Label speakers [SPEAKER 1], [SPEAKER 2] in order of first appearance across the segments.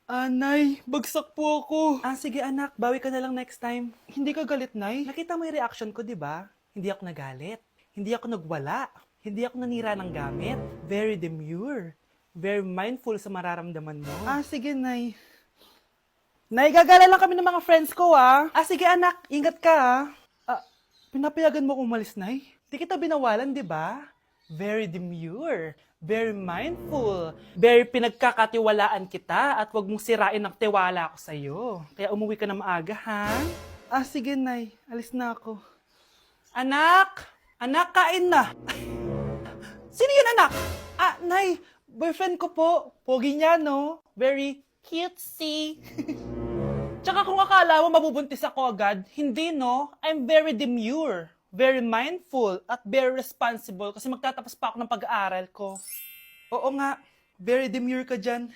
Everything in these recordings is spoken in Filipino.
[SPEAKER 1] Nay, bagsak po ako. Sige anak, bawi ka na lang next time. Hindi ka galit, Nay? Nakita mo yung reaction ko, di ba? Hindi ako nagalit. Hindi ako nagwala. Hindi ako nanira ng gamit. Very demure. Very mindful sa mararamdaman mo. Sige, Nay. Nay, gagala lang kami ng mga friends ko, sige anak, ingat ka, pinapayagan mo akong umalis, Nay? Di kita binawalan, di ba? Very demure, very mindful, very pinagkakatiwalaan kita at wag mong sirain ang tiwala ko sa'yo. Kaya umuwi ka na maaga, ha? Sige, Nay. Alis na ako. Anak! Anak, kain na! Sino yun, anak? Nay, boyfriend ko po. Pogi niya, no? Very cutesy. Tsaka kung akala mo mabubuntis ako agad, hindi, no? I'm very demure, very mindful, at very responsible kasi magtatapos pa ako ng pag-aaral ko. Oo nga, very demure ka dyan.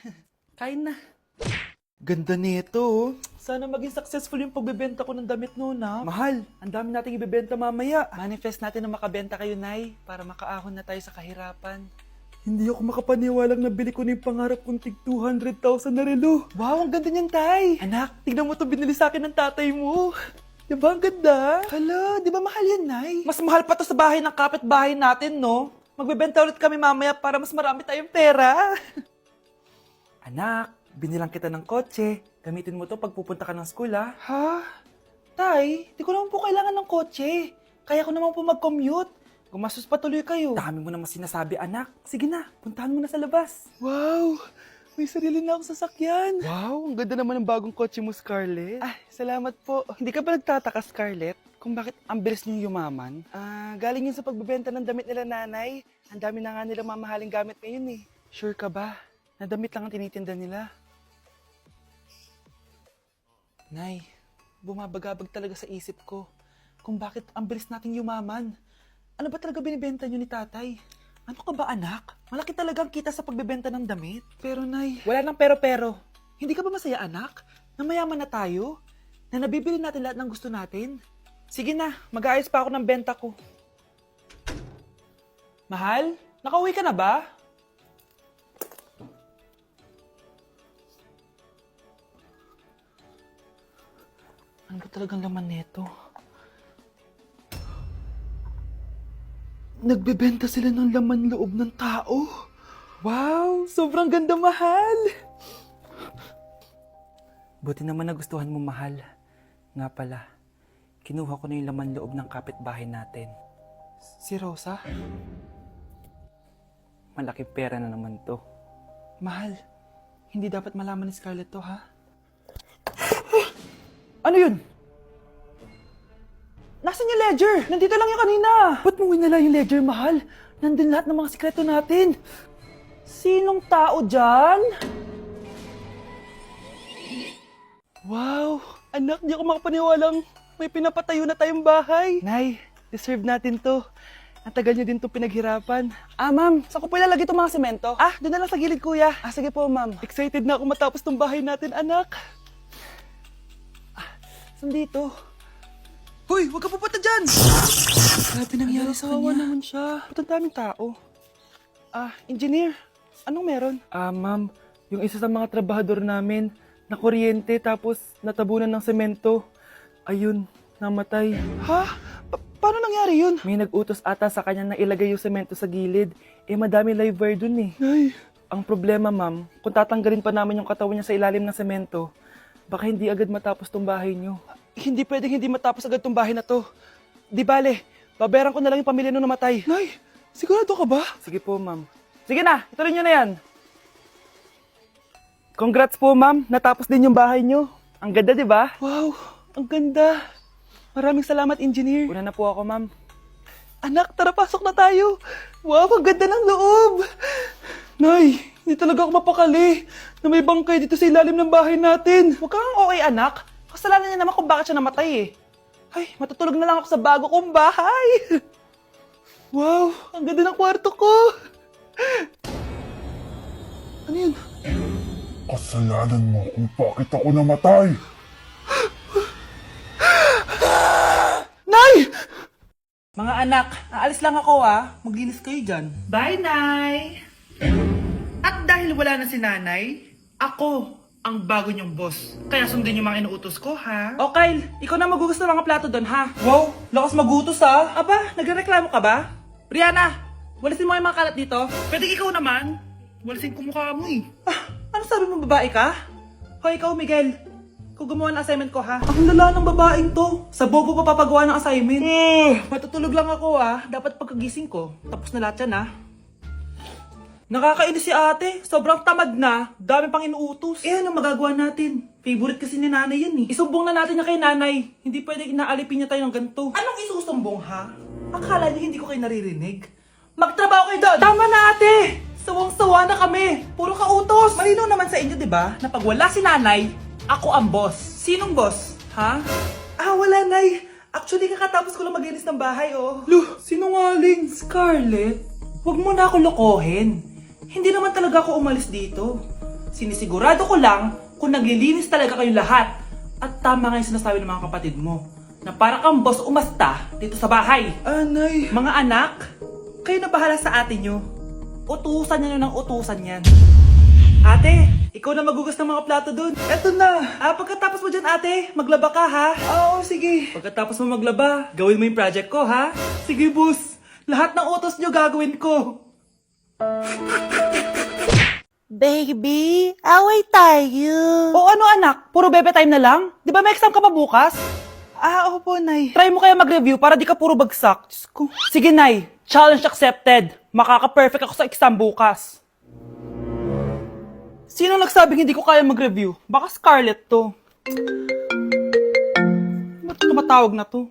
[SPEAKER 1] Kain na. Ganda nito, oh. Sana maging successful yung pagbebenta ko ng damit noon, ha? Mahal, ang dami nating ibebenta mamaya. Manifest natin na makabenta kayo, Nay, para makaahon na tayo sa kahirapan. Hindi ako makapaniwalang nabili ko na yung pangarap kong tig 200,000 na relo. Wow, ang ganda niyan, Tay. Anak, tignan mo itong binili sa akin ng tatay mo. Diba ang ganda? Hala, di ba mahal yan, Nay? Mas mahal pa to sa bahay ng kapitbahay natin, no? Magbebenta ulit kami mamaya para mas marami tayong pera. Anak, binilang kita ng kotse. Gamitin mo to pag pupunta ka ng school, ha? Ha? Tay, di ko naman po kailangan ng kotse. Kaya ko naman po mag-commute. Gumastos pa tuloy kayo. Dami mo naman sinasabi, anak. Sige na, puntahan mo na sa labas. Wow! May sarili na akong sasakyan. Wow, ang ganda naman ng bagong kotse mo, Scarlett. Salamat po. Hindi ka ba nagtataka, Scarlett, kung bakit ang bilis niyong yumaman? Galing yun sa pagbebenta ng damit nila, nanay. Ang dami na nga nilang mamahaling gamit ngayon, eh. Sure ka ba? Na damit lang ang tinitinda nila? Nay, bumabagabag talaga sa isip ko kung bakit ang bilis nating yumaman. Ano ba talaga binibenta niyo ni tatay? Ano ka ba, anak? Malaki talaga ang kita sa pagbebenta ng damit. Pero, Nay, wala nang pero-pero. Hindi ka ba masaya, anak? Na mayaman na tayo? Na nabibili natin lahat ng gusto natin? Sige na, mag-aayos pa ako ng benta ko. Mahal, nakauwi ka na ba? Ano ba talagang laman nito? Nagbebenta sila ng laman loob ng tao. Wow, sobrang ganda, mahal. Buti naman nagustuhan mo, mahal. Nga pala, kinuha ko na yung laman loob ng kapitbahay natin. Si Rosa? Malaki pera na naman to. Mahal, hindi dapat malaman ni Scarlett to, ha? Ano yun? Nasaan yung ledger? Nandito lang yung kanina. Ba't mo winala yung ledger, mahal? Nandun lahat ng mga sikreto natin. Sinong tao dyan? Wow, anak, di ako makapaniwalang may pinapatayo na tayong bahay. Nay, deserve natin to. Ang tagal niyo din to pinaghirapan. Ma'am, saan ko po ilalagay itong mga semento? Doon na lang sa gilid, kuya. Sige po, ma'am. Excited na ako matapos tong bahay natin, anak. Saan dito? Hoy, wag ka pupunta dyan! Grabe nangyari sa kanya. Naman siya. Ba't ang daming tao? Engineer, anong meron? Ma'am, yung isa sa mga trabahador namin, na kuryente tapos natabunan ng semento. Ayun, namatay. Ha? Paano nangyari yun? May nag-utos ata sa kanya na ilagay yung semento sa gilid. Madami live wire dun, eh. Ay. Ang problema, ma'am, kung tatanggalin pa namin yung katawan niya sa ilalim ng semento, baka hindi agad matapos tong bahay niyo. Hindi pwedeng hindi matapos agad tong bahay na to. Di bale, babayaran ko na lang yung pamilya nung namatay. Nay, sigurado ka ba? Sige po, ma'am. Sige na, ituloy niyo na yan. Congrats po, ma'am. Natapos din yung bahay niyo. Ang ganda, di ba? Wow, ang ganda. Maraming salamat, engineer. Una na po ako, ma'am. Anak, tara, pasok na tayo. Wow, ang ganda ng loob. Nay, hindi talaga ako mapakali na may bangkay dito sa ilalim ng bahay natin. Huwag kang okay, anak. Kasalanan niya naman kung bakit siya namatay, eh. Ay, matutulog na lang ako sa bago kong bahay. Wow, ang ganda ng kwarto ko. Ano yun?
[SPEAKER 2] Kasalanan mo kung bakit ako namatay.
[SPEAKER 1] Nay! Mga anak, aalis lang ako, Maglinis kayo dyan. Bye, Nay! At dahil wala na si Nanay, ako ang bago niyong boss. Kaya sundin yung mga inuutos ko, ha? O Kyle, ikaw na magugas ng mga plato doon, ha? Wow, lakas magutos, ha? Aba, nagreklamo ka ba? Brianna, walisin mo yung mga kalat dito. Pwede ikaw naman. Walisin ko mukha mo, eh. Ano sabi mo, babae ka? Hoy, ikaw, Miguel. Ikaw gumawa ng assignment ko, ha? Ang lala ng babaeng to. Sa bobo pa papagawa ng assignment. Matutulog lang ako, ha? Dapat pagkagising ko, tapos na lahat yan, ha? Nakakainis si ate. Sobrang tamad na. Dami pang inuutos. Eh, ano magagawa natin? Favorite kasi ni nanay yan eh. Isumbong na natin niya kay nanay. Hindi pwede inaalipin niya tayo ng ganito. Anong isusumbong ha? Akala niyo hindi ko kayo naririnig? Magtrabaho kayo doon! Tama na ate! Sawang-sawa na kami. Puro kautos. Malinaw naman sa inyo, di ba? Na pag wala si nanay, ako ang boss. Sinong boss? Ha? Wala nay. Actually, kakatapos ko lang maglinis ng bahay, oh. Luh, sinungaling. Scarlett, huwag mo na ako lokohin. Hindi naman talaga ako umalis dito. Sinisigurado ko lang kung naglilinis talaga kayong lahat. At tama nga yung sinasabi ng mga kapatid mo. Na para kang boss umasta dito sa bahay. Anay. Mga anak, kayo na bahala sa ate nyo. Utusan nyo ng utusan yan. Ate, ikaw na magugas ng mga plato dun. Eto na. Pagkatapos mo dyan ate, maglaba ka ha? Oo, sige. Pagkatapos mo maglaba, gawin mo yung project ko ha? Sige boss. Lahat ng utos nyo gagawin ko.
[SPEAKER 3] Baby, away tayo.
[SPEAKER 1] O ano anak, puro bebe time na lang? Di ba may exam ka pa bukas? Opo, Nay. Try mo kaya mag-review para di ka puro bagsak. Diyos ko. Sige, Nay. Challenge accepted. Makaka-perfect ako sa exam bukas. Sino nagsabing hindi ko kaya mag-review? Baka Scarlett to. Ba't tumatawag na to?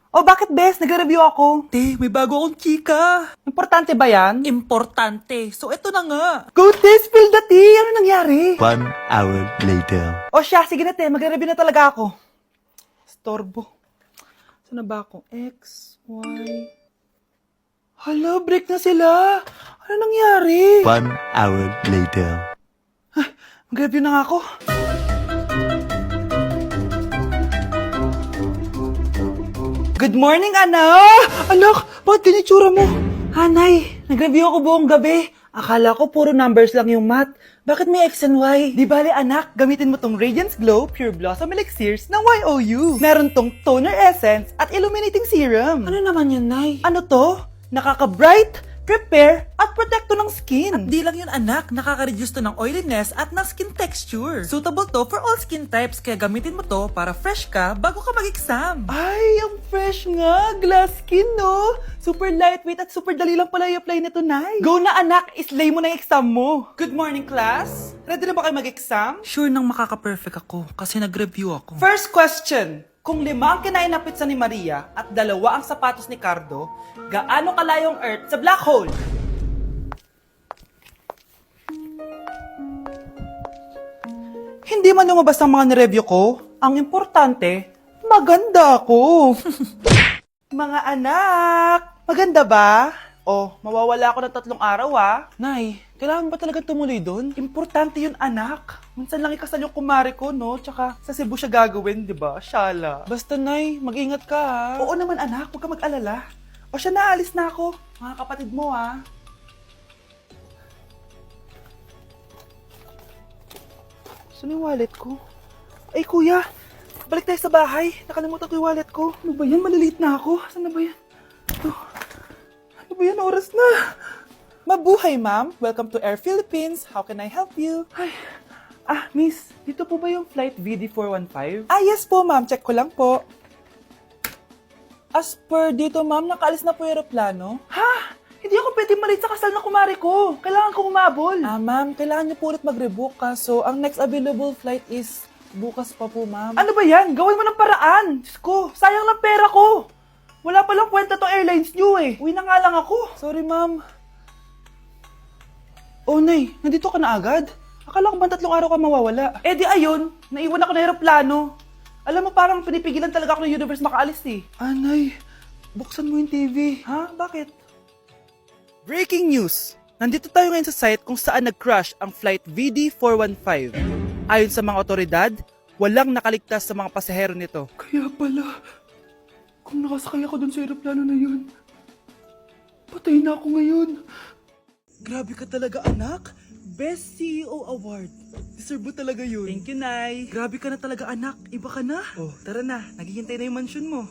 [SPEAKER 1] Oh, bakit, Bes? Nagre-review ako. Te, may bago akong chika. Importante ba yan? Importante. So, eto na nga. Go, Te! Spill the tea! Ano nangyari?
[SPEAKER 4] 1 hour later.
[SPEAKER 1] O siya, sige na, Te. Magre-review na talaga ako. Storbo. Saan na ba ako? X, Y... Hala, break na sila. Ano nangyari?
[SPEAKER 4] 1 hour later.
[SPEAKER 1] Mag-review na nga ako. Good morning, anak! Anak, bakit ganitsura mo? Hanay, nag-review ako buong gabi. Akala ko puro numbers lang yung math. Bakit may X and Y? Di bale, anak, gamitin mo tong Radiance Glow Pure Blossom Elixirs ng YOU. Meron tong toner essence at illuminating serum. Ano naman yun, Nay? Ano to? Nakaka-bright, repair, at protecto ng skin. At di lang yun anak, nakaka-reduce to ng oiliness at ng skin texture. Suitable to for all skin types, kaya gamitin mo to para fresh ka bago ka mag-exam. Ay, ang fresh nga! Glass skin, no? Super lightweight at super dali lang pala i-apply nito, Nay. Go na anak, islay mo na yung exam mo. Good morning, class. Ready na ba kayo mag-exam? Sure nang makaka-perfect ako kasi nag-review ako. First question. Kung 5 ang kinain na pizza ni Maria at 2 ang sapatos ni Cardo, gaano kalayo ang Earth sa black hole? Hindi man lumabas ang mga nireview ko. Ang importante, maganda ako. Mga anak, maganda ba? Oh, mawawala ako ng 3 araw Nay, kailangan ba talaga tumuloy doon? Importante yun anak. Minsan lang ikasal yung kumare ko, no? Tsaka sa Cebu siya gagawin, di ba? Shala. Basta, Nay, mag-ingat ka, ha? Oo naman, anak. Huwag ka mag-alala. O siya, naalis na ako. Mga kapatid mo, ha? Saan yung wallet ko? Ay, kuya. Balik tayo sa bahay. Nakalimutan ko yung wallet ko. Ano ba yan? Maliliit na ako. Saan na ba yan? Ito. Ano ba yan? Oras na. Mabuhay, ma'am. Welcome to Air Philippines. How can I help you? Ay. Miss, dito po ba yung flight VD415? Yes po, ma'am. Check ko lang po. As per dito, ma'am, nakaalis na po yung aeroplano. Ha? Hindi ako pwede malate sa kasal na kumari ko. Kailangan ko umabol. Ma'am, kailangan niyo po ulit mag-rebook So, ang next available flight is bukas pa po, ma'am. Ano ba yan? Gawin mo ng paraan. Diyos ko, sayang lang pera ko. Wala palang kwenta tong airlines niyo eh. Uwi na nga lang ako. Sorry, ma'am. Oh, Nay, nandito ka na agad? Akala ko ba 3 araw ka mawawala? Eh di ayun, naiwan ako ng aeroplano. Alam mo, parang pinipigilan talaga ako ng universe makaalis eh. Nay, buksan mo yung TV. Ha? Bakit? Breaking news! Nandito tayo ngayon sa site kung saan nag-crash ang flight VD415. Ayon sa mga otoridad, walang nakaligtas sa mga pasahero nito. Kaya pala, kung nakasakay ako dun sa aeroplano na yun, patay na ako ngayon. Grabe ka talaga, anak. Best CEO Award. Deserve mo talaga yun. Thank you, Nay. Grabe ka na talaga, anak. Iba ka na. Oh, tara na. Naghihintay na yung mansion mo.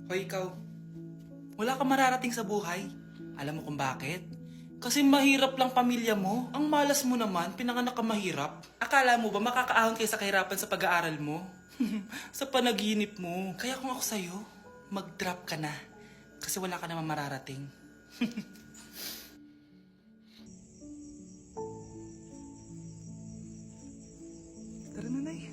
[SPEAKER 1] Hoy, ikaw. Wala ka mararating sa buhay. Alam mo kung bakit? Kasi mahirap lang pamilya mo. Ang malas mo naman, pinanganak ka mahirap. Akala mo ba makakaahon kayo sa kahirapan sa pag-aaral mo? Sa panaginip mo. Kaya kung ako sa'yo, mag-drop ka na. Kasi wala ka naman mararating. Tara na, Nay.